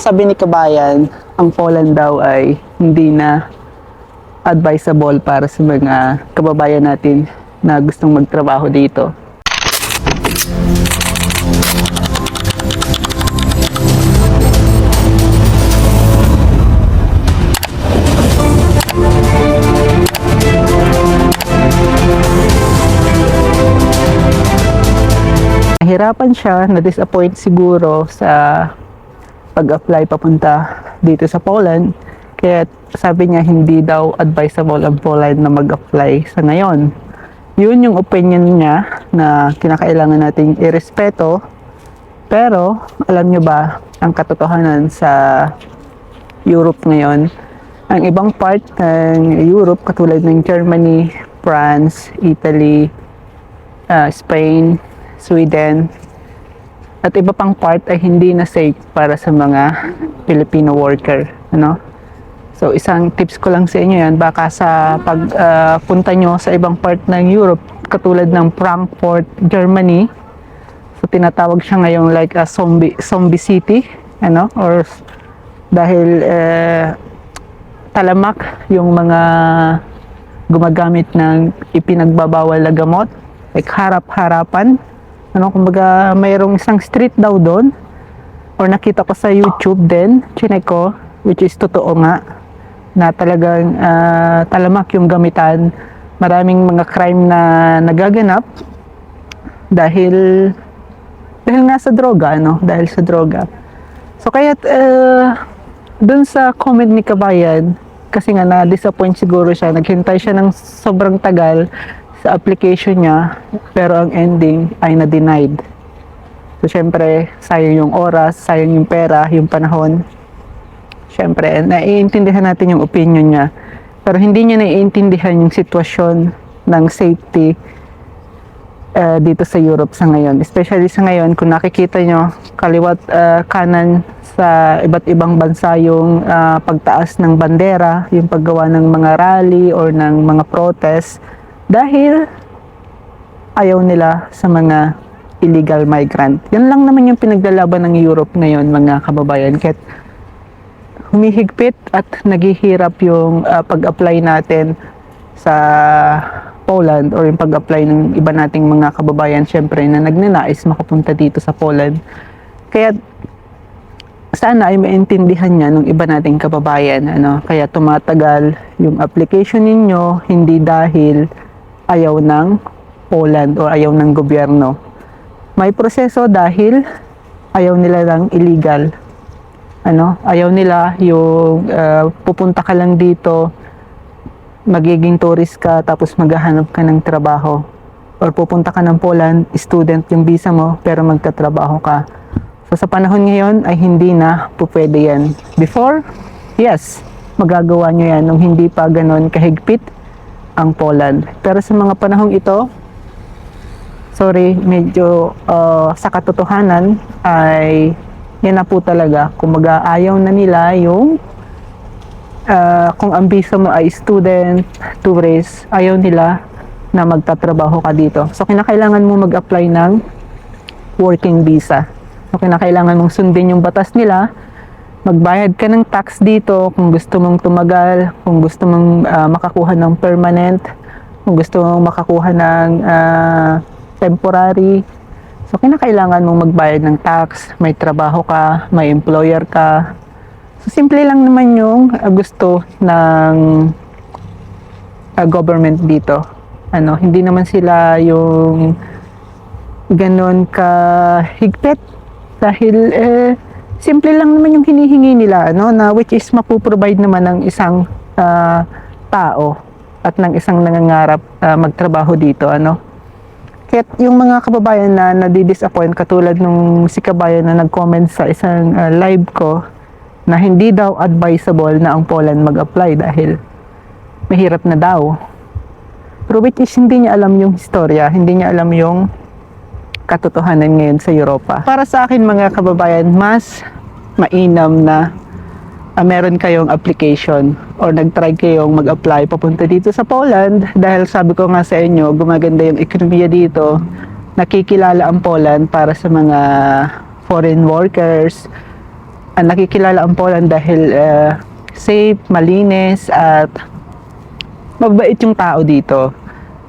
sabi ni Kabayan, ang Poland daw ay hindi na advisable para sa mga kababayan natin na gustong magtrabaho dito. Nahirapan siya, na-disappoint siguro sa pag-apply papunta dito sa Poland. Kaya sabi niya hindi daw advisable ang Poland na mag-apply sa ngayon. Yun yung opinion niya na kinakailangan nating irespeto. Pero alam niyo ba ang katotohanan sa Europe ngayon? Ang ibang part ng Europe katulad ng Germany, France, Italy, Spain, Sweden, at iba pang part ay hindi na safe para sa mga Filipino worker, ano? So isang tips ko lang sa inyo yan, baka sa pagpunta nyo sa ibang part ng Europe, katulad ng Frankfurt, Germany, so tinatawag siya ngayong like a zombie city, ano? Or dahil talamak yung mga gumagamit ng ipinagbabawal na gamot, like harap-harapan. Ano, kumbaga mayroong isang street daw doon, or nakita ko sa YouTube din, chinek ko, which is totoo nga, na talagang talamak yung gamitan. Maraming mga crime na nagaganap dahil nga sa droga, ano? Dahil sa droga. So kaya doon sa comment ni Kabayan, kasi nga na-disappoint siguro siya, naghintay siya ng sobrang tagal sa application niya, pero ang ending ay na-denied. So syempre, sayang yung oras, sayang yung pera, yung panahon. Syempre, naiintindihan natin yung opinion niya, pero hindi niya naiintindihan yung sitwasyon ng safety dito sa Europe sa ngayon. Especially sa ngayon, kung nakikita nyo, kaliwat kanan sa iba't ibang bansa yung pagtaas ng bandera, yung paggawa ng mga rally or ng mga protest, dahil ayaw nila sa mga illegal migrant. Yan lang naman yung pinaglalaban ng Europe ngayon, mga kababayan. Kahit humihigpit at naghihirap yung pag-apply natin sa Poland, or yung pag-apply ng iba nating mga kababayan, syempre, na nagnanais makapunta dito sa Poland. Kaya sana ay maintindihan niya ng iba nating kababayan, ano? Kaya tumatagal yung application ninyo, hindi dahil ayaw ng Poland o ayaw ng gobyerno. May proseso dahil ayaw nila ng illegal. Ano? Ayaw nila yung pupunta ka lang dito, magiging tourist ka, tapos maghahanap ka ng trabaho. Or pupunta ka ng Poland, student yung visa mo, pero magtatrabaho ka. So sa panahon ngayon ay hindi na pupwede yan. Before, yes, magagawa nyo yan nung hindi pa ganon kahigpit ang Poland. Pero sa mga panahong ito, sorry, medyo sa katotohanan ay yan na po talaga. Kumbaga ayaw na nila yung kung ang visa mo ay student, tourist, ayaw nila na magtatrabaho ka dito. So kinakailangan mo mag-apply ng working visa. So kinakailangan mong sundin yung batas nila, magbayad ka ng tax dito kung gusto mong tumagal, kung gusto mong makakuha ng permanent, kung gusto mong makakuha ng temporary. So kinakailangan mong magbayad ng tax, may trabaho ka, may employer ka. So simple lang naman yung gusto ng government dito. Ano, hindi naman sila yung ganon kahigpit, dahil simple lang naman yung hinihingi nila, ano, na which is mapuprovide naman ng isang tao at ng isang nangangarap magtrabaho dito, ano. Kaya yung mga kababayan na nadi-disappoint, katulad nung si Kabayan na nag-comment sa isang live ko na hindi daw advisable na ang Poland mag-apply dahil mahirap na daw. Pero which is hindi niya alam yung historia, hindi niya alam yung katotohanan ngayon sa Europa. Para sa akin mga kababayan, mas mainam na meron kayong application or nag-try kayong mag-apply papunta dito sa Poland, dahil sabi ko nga sa inyo, gumaganda yung ekonomiya dito, nakikilala ang Poland para sa mga foreign workers, nakikilala ang Poland dahil safe, malinis, at mabait yung tao dito.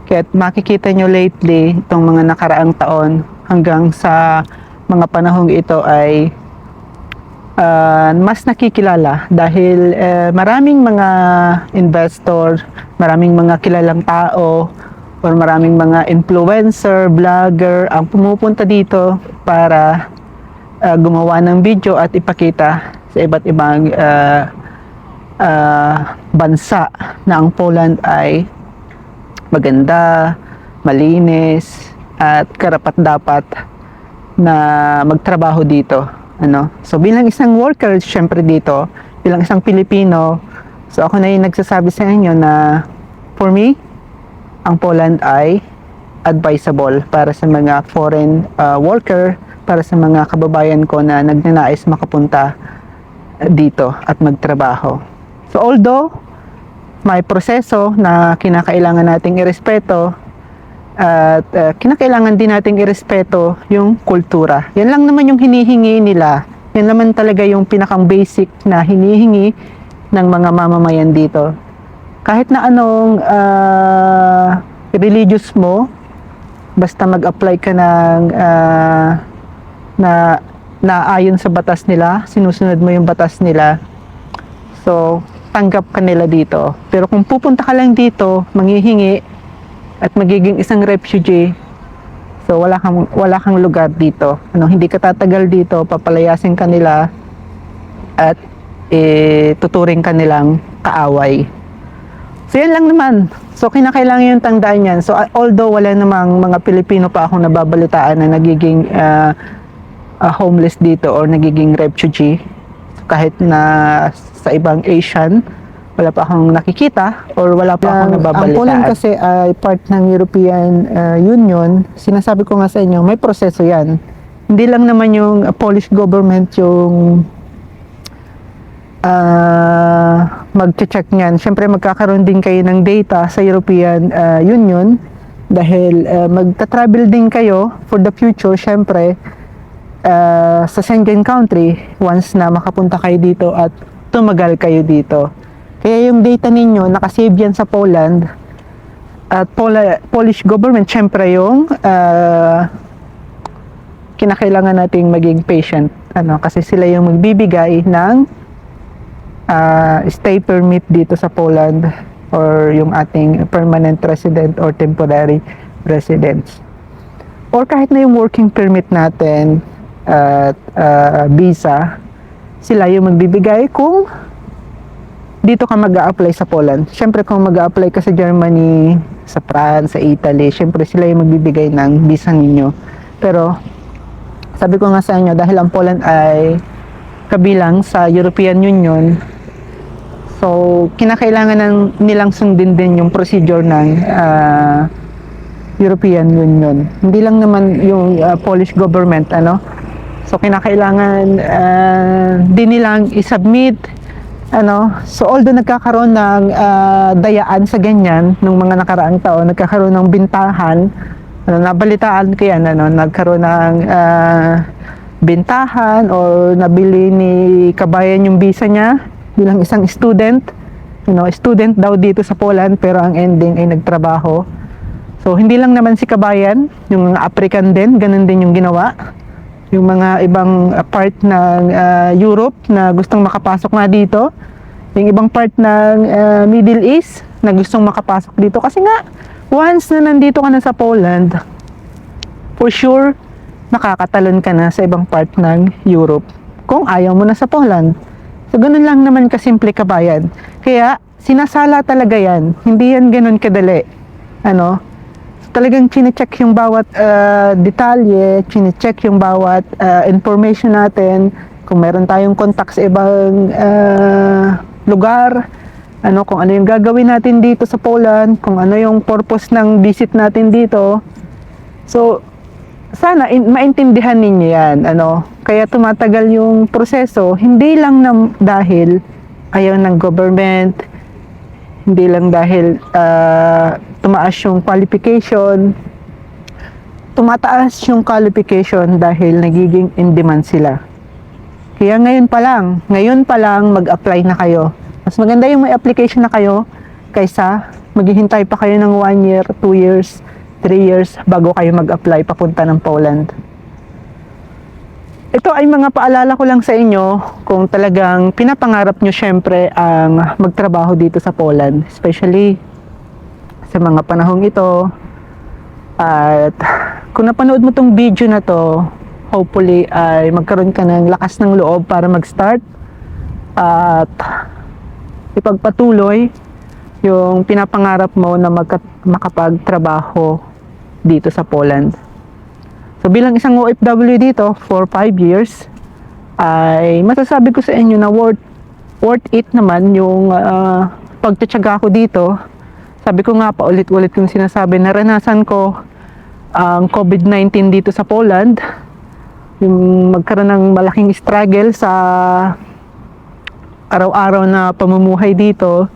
Kaya makikita nyo lately, itong mga nakaraang taon hanggang sa mga panahong ito ay mas nakikilala dahil maraming mga investor, maraming mga kilalang tao, or maraming mga influencer, vlogger ang pumupunta dito para gumawa ng video at ipakita sa iba't ibang bansa na ang Poland ay maganda, malinis, at karapat-dapat na magtrabaho dito. So bilang isang worker, syempre dito, bilang isang Pilipino, so ako na yung nagsasabi sa inyo na for me, ang Poland ay advisable para sa mga foreign worker, para sa mga kababayan ko na nagnanais makapunta dito at magtrabaho. So although may proseso na kinakailangan nating irespeto at kinakailangan din nating irespeto yung kultura. Yan lang naman yung hinihingi nila. Yan naman talaga yung pinakang basic na hinihingi ng mga mamamayan dito. Kahit na anong religious mo, basta mag-apply ka ng na ayon sa batas nila, sinusunod mo yung batas nila, so tanggap ka nila dito. Pero kung pupunta ka lang dito, manghihingi at magiging isang refugee, so wala kang lugar dito. Hindi ka tatagal dito, papalayasin ka nila at tuturing ka nilang kaaway. So yan lang naman. So kinakailangan yung tandaan yan. So although wala namang mga Pilipino pa akong nababalitaan na nagiging homeless dito or nagiging refugee, kahit na sa ibang Asian, wala pa akong nakikita or wala pa akong nababalitaan. Ang Poland kasi ay part ng European Union. Sinasabi ko nga sa inyo, may proseso yan. Hindi lang naman yung Polish government yung mag-check niyan. Siyempre magkakaroon din kayo ng data sa European Union dahil magta-travel din kayo for the future, siyempre sa Schengen country once na makapunta kayo dito at tumagal kayo dito. Kaya yung data ninyo nakasave yan sa Poland at Polish government, siyempre yung kinakailangan nating maging patient, kasi sila yung magbibigay ng stay permit dito sa Poland or yung ating permanent resident or temporary residents. Or kahit na yung working permit natin at visa, sila yung magbibigay kung dito ka mag-a-apply sa Poland. Siyempre kung mag-a-apply ka sa Germany, sa France, sa Italy, siyempre sila yung magbibigay ng visa ninyo. Pero sabi ko nga sa inyo, dahil ang Poland ay kabilang sa European Union, so kinakailangan nilang sundin din yung procedure ng European Union. Hindi lang naman yung Polish government, so kinakailangan din nilang i-submit, so although nagkakaroon ng dayaan sa ganyan nung mga nakaraang taon, nagkakaroon ng bintahan, nabalitaan ko yan, nagkaroon ng bintahan or nabili ni kabayan yung visa niya bilang isang student, student daw dito sa Poland, pero ang ending ay nagtrabaho. So hindi lang naman si kabayan, yung mga African din, ganun din yung ginawa. Yung mga ibang part ng Europe na gustong makapasok nga dito, yung ibang part ng Middle East na gustong makapasok dito, kasi nga once na nandito ka na sa Poland, for sure makakatalon ka na sa ibang part ng Europe kung ayaw mo na sa Poland. So ganun lang naman kasimple, kabayan. Kaya sinasala talaga yan, hindi yan ganun kadali. Talagang chine-check yung bawat detalye, chine-check yung bawat information natin, kung meron tayong contact sa ibang lugar, kung ano yung gagawin natin dito sa Poland, kung ano yung purpose ng visit natin dito. So sana maintindihan ninyo yan, kaya tumatagal yung proseso, hindi lang dahil ayaw ng government, hindi lang dahil tumaas yung qualification, tumataas yung qualification dahil nagiging in demand sila. Kaya ngayon pa lang mag-apply na kayo. Mas maganda yung may application na kayo kaysa maghihintay pa kayo ng 1 year, 2 years, 3 years bago kayo mag-apply papunta ng Poland. Ito ay mga paalala ko lang sa inyo kung talagang pinapangarap nyo syempre ang magtrabaho dito sa Poland. Especially sa mga panahong ito. At kung napanood mo tong video na to, hopefully ay magkaroon ka ng lakas ng loob para mag-start at ipagpatuloy yung pinapangarap mo na makapagtrabaho dito sa Poland. So bilang isang OFW dito for 5 years, ay masasabi ko sa inyo na worth it naman yung pagtitiyaga ko dito. Sabi ko nga paulit-ulit kong sinasabi, naranasan ko ang COVID-19 dito sa Poland, yung magkaroon ng malaking struggle sa araw-araw na pamumuhay dito,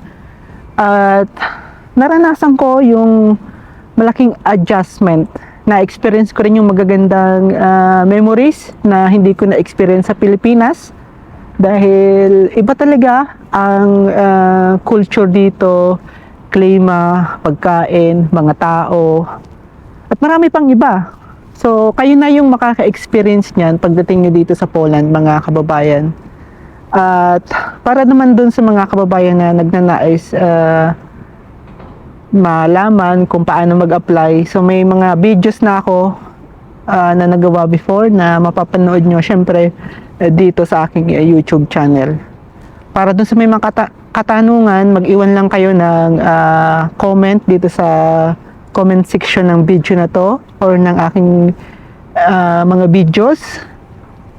at naranasan ko yung malaking adjustment. Na-experience ko rin yung magagandang memories na hindi ko na-experience sa Pilipinas dahil iba talaga ang culture dito, klima, pagkain, mga tao, at marami pang iba. So, kayo na yung makaka-experience niyan pagdating nyo dito sa Poland, mga kababayan. At para naman dun sa mga kababayan na nagnanais malaman kung paano mag-apply. So may mga videos na ako na nagawa before na mapapanood nyo syempre dito sa aking YouTube channel. Para dun sa may mga katanungan, mag-iwan lang kayo ng comment dito sa comment section ng video na to or ng aking mga videos,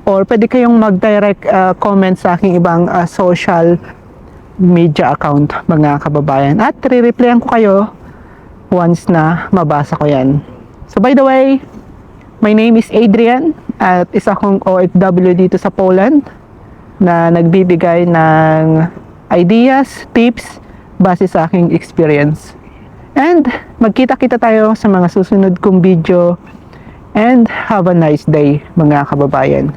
or pwede kayong mag-direct comment sa aking ibang social media account, mga kababayan, at re-replyan ko kayo once na mabasa ko yan. So by the way, my name is Adrian at isa akong OFW dito sa Poland na nagbibigay ng ideas, tips base sa aking experience. And magkita-kita tayo sa mga susunod kong video, and have a nice day, mga kababayan.